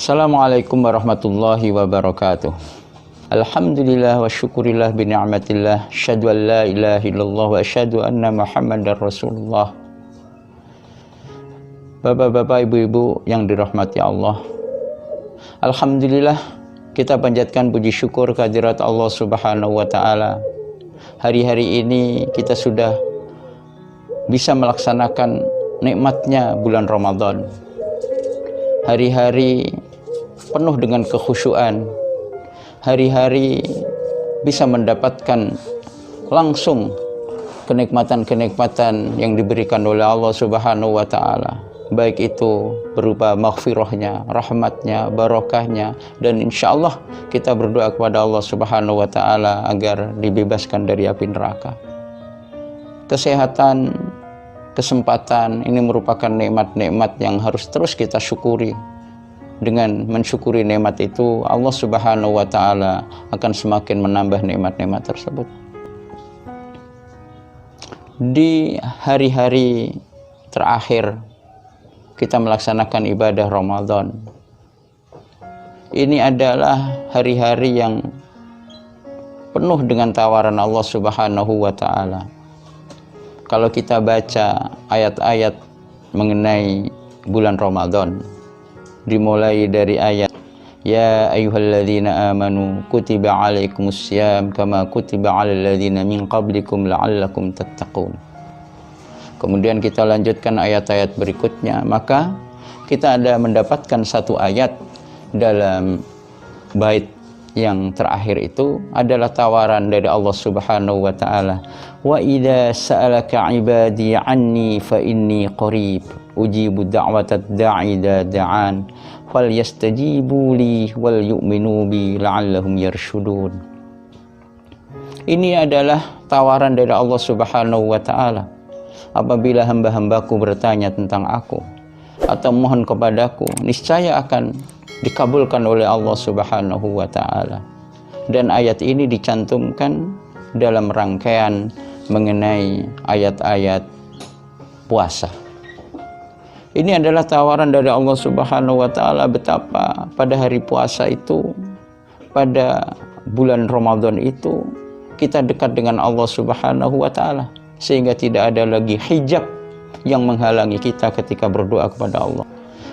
Assalamualaikum warahmatullahi wabarakatuh. Alhamdulillah wa syukurillah bi ni'matillah. Asyhadu an la ilaha illallah wa asyhadu anna Muhammadar Rasulullah. Bapak-bapak, ibu-ibu yang dirahmati Allah, alhamdulillah kita panjatkan puji syukur kehadirat Allah Subhanahu wa taala. Hari-hari ini kita sudah bisa melaksanakan nikmatnya bulan Ramadan. Hari-hari penuh dengan kekhusyuan, hari-hari bisa mendapatkan langsung kenikmatan-kenikmatan yang diberikan oleh Allah Subhanahu wa taala, baik itu berupa maghfirahnya, rahmatnya, barokahnya, dan insya Allah kita berdoa kepada Allah Subhanahu wa taala agar dibebaskan dari api neraka. Kesehatan, kesempatan ini merupakan nikmat-nikmat yang harus terus kita syukuri. Dengan mensyukuri nikmat itu, Allah Subhanahu wa taala akan semakin menambah nikmat-nikmat tersebut. Di hari-hari terakhir kita melaksanakan ibadah Ramadan. Ini adalah hari-hari yang penuh dengan tawaran Allah Subhanahu wa taala. Kalau kita baca ayat-ayat mengenai bulan Ramadan, dimulai dari ayat ya ayyuhalladzina amanu kutiba alaikumussyam kama kutiba alal ladzina min qablikum la'allakum tattaqun. Kemudian kita lanjutkan ayat-ayat berikutnya, maka kita ada mendapatkan satu ayat dalam bait yang terakhir itu adalah tawaran dari Allah Subhanahu wa taala. Wa idza sa'alaka 'ibadi 'anni fa inni qarib ujibu da'watad da'i idza da'an falyastajibu li wal yu'minu bi la'allahum yarshudun. Ini adalah tawaran dari Allah Subhanahu wa taala. Apabila hamba-hambaku bertanya tentang aku atau mohon kepadaku, niscaya akan dikabulkan oleh Allah Subhanahu wa taala. Dan ayat ini dicantumkan dalam rangkaian mengenai ayat-ayat puasa. Ini adalah tawaran dari Allah Subhanahu wa taala betapa pada hari puasa itu, pada bulan Ramadan itu, kita dekat dengan Allah Subhanahu wa taala, sehingga tidak ada lagi hijab yang menghalangi kita ketika berdoa kepada Allah.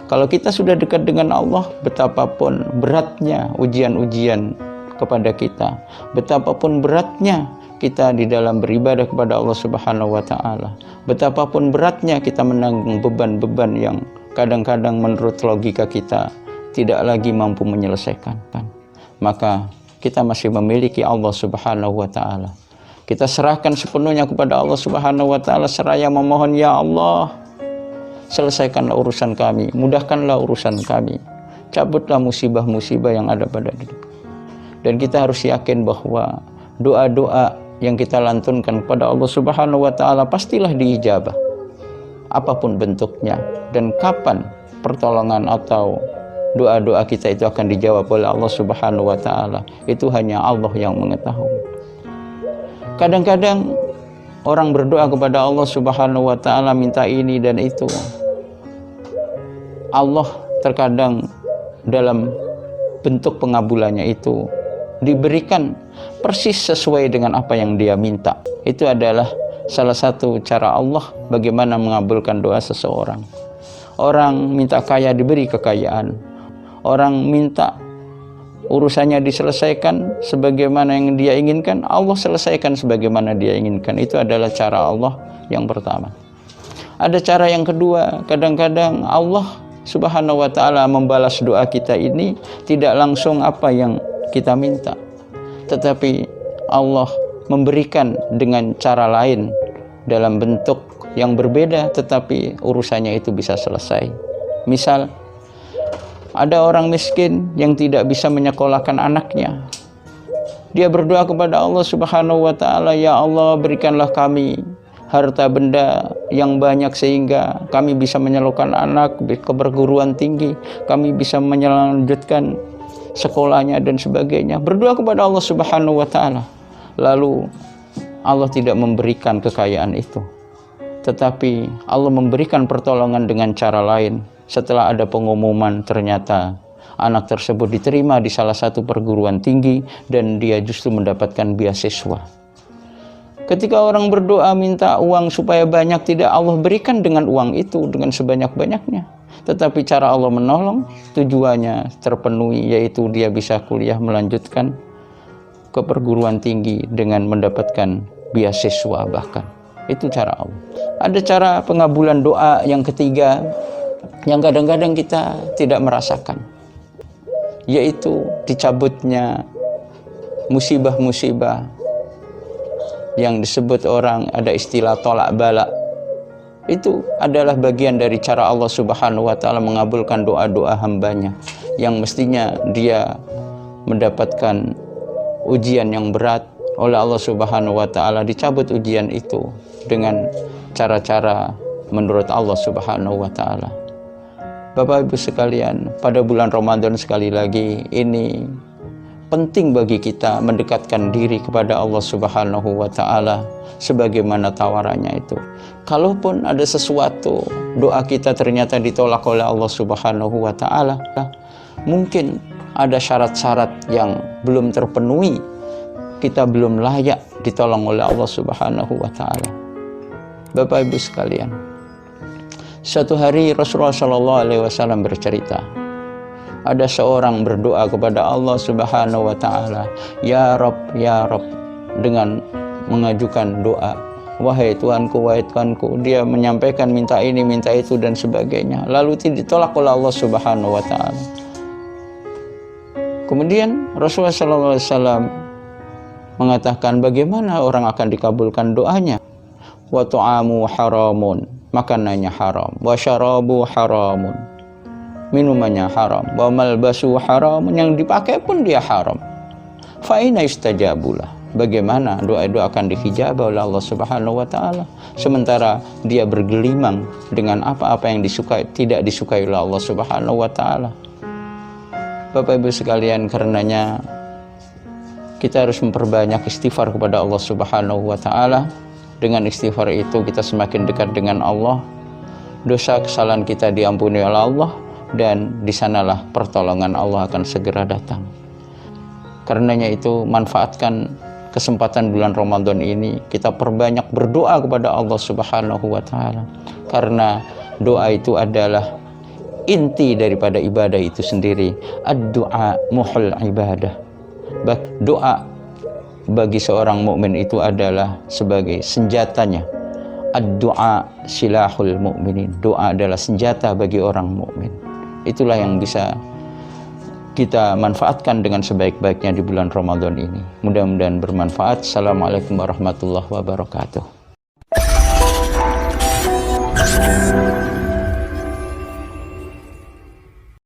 Kalau kita sudah dekat dengan Allah, betapapun beratnya ujian-ujian kepada kita, betapapun beratnya kita di dalam beribadah kepada Allah Subhanahu wa taala, betapapun beratnya kita menanggung beban-beban yang kadang-kadang menurut logika kita tidak lagi mampu menyelesaikan, maka kita masih memiliki Allah Subhanahu wa taala. Kita serahkan sepenuhnya kepada Allah Subhanahu wa taala seraya memohon, ya Allah, selesaikanlah urusan kami, mudahkanlah urusan kami, cabutlah musibah-musibah yang ada pada diri. Dan kita harus yakin bahwa doa-doa yang kita lantunkan kepada Allah Subhanahu wa taala pastilah diijabah, apapun bentuknya dan kapan pertolongan atau doa-doa kita itu akan dijawab oleh Allah Subhanahu wa taala, itu hanya Allah yang mengetahui. Kadang-kadang orang berdoa kepada Allah Subhanahu wa taala minta ini dan itu. Allah terkadang dalam bentuk pengabulannya itu diberikan persis sesuai dengan apa yang dia minta. Itu adalah salah satu cara Allah bagaimana mengabulkan doa seseorang. Orang minta kaya diberi kekayaan. Orang minta urusannya diselesaikan sebagaimana yang dia inginkan, Allah selesaikan sebagaimana dia inginkan. Itu adalah cara Allah yang pertama. Ada cara yang kedua, kadang-kadang Allah Subhanahu wa taala membalas doa kita ini tidak langsung apa yang kita minta, tetapi Allah memberikan dengan cara lain dalam bentuk yang berbeda, tetapi urusannya itu bisa selesai. Misal, ada orang miskin yang tidak bisa menyekolahkan anaknya. Dia berdoa kepada Allah Subhanahu wa taala, ya Allah, berikanlah kami harta benda yang banyak sehingga kami bisa menyekolahkan anak ke perguruan tinggi, kami bisa melanjutkan sekolahnya dan sebagainya. Berdoa kepada Allah Subhanahu wa taala. Lalu Allah tidak memberikan kekayaan itu, tetapi Allah memberikan pertolongan dengan cara lain. Setelah ada pengumuman, ternyata anak tersebut diterima di salah satu perguruan tinggi dan dia justru mendapatkan beasiswa. Ketika orang berdoa minta uang supaya banyak, tidak Allah berikan dengan uang itu, dengan sebanyak-banyaknya. Tetapi cara Allah menolong, tujuannya terpenuhi, yaitu dia bisa kuliah melanjutkan ke perguruan tinggi dengan mendapatkan beasiswa bahkan. Itu cara Allah. Ada cara pengabulan doa yang ketiga, yang kadang-kadang kita tidak merasakan, yaitu dicabutnya musibah-musibah yang disebut orang, ada istilah tolak bala. Itu adalah bagian dari cara Allah Subhanahu wa Ta'ala mengabulkan doa-doa hambanya yang mestinya dia mendapatkan ujian yang berat. Oleh Allah Subhanahu wa Ta'ala dicabut ujian itu dengan cara-cara menurut Allah Subhanahu wa Ta'ala. Bapak Ibu sekalian, pada bulan Ramadan sekali lagi ini penting bagi kita mendekatkan diri kepada Allah Subhanahu wa Ta'ala sebagaimana tawarannya itu. Kalaupun ada sesuatu doa kita ternyata ditolak oleh Allah Subhanahu wa Ta'ala, mungkin ada syarat-syarat yang belum terpenuhi, kita belum layak ditolong oleh Allah Subhanahu wa Ta'ala. Bapak Ibu sekalian, suatu hari Rasulullah SAW bercerita, ada seorang berdoa kepada Allah Subhanahu wa Ta'ala, ya Rabb, dengan mengajukan doa, wahai Tuhanku, wahai Tuhanku. Dia menyampaikan minta ini, minta itu dan sebagainya, lalu ditolak oleh Allah Subhanahu wa Ta'ala. Kemudian Rasulullah SAW mengatakan, bagaimana orang akan dikabulkan doanya? Wa ta'amu haramun, makanannya haram, wa syarabu haramun, minumannya haram, wa malbasu haram, yang dipakai pun dia haram. Fa aina yustajabulah, bagaimana doa itu akan dihijab oleh Allah Subhanahu wa Ta'ala sementara dia bergelimang dengan apa-apa yang tidak disukai oleh Allah Subhanahu wa Ta'ala. Bapak Ibu sekalian, karenanya kita harus memperbanyak istighfar kepada Allah Subhanahu wa Ta'ala. Dengan istighfar itu kita semakin dekat dengan Allah, dosa kesalahan kita diampuni oleh Allah, dan di sanalah pertolongan Allah akan segera datang. Karenanya itu, manfaatkan kesempatan bulan Ramadan ini, kita perbanyak berdoa kepada Allah Subhanahu wa Ta'ala, karena doa itu adalah inti daripada ibadah itu sendiri. Ad-du'a muhul ibadah. Doa bagi seorang mukmin itu adalah sebagai senjatanya. Ad-du'a silahul mu'minin. Doa adalah senjata bagi orang mukmin. Itulah yang bisa kita manfaatkan dengan sebaik-baiknya di bulan Ramadan ini. Mudah-mudahan bermanfaat. Assalamualaikum warahmatullahi wabarakatuh.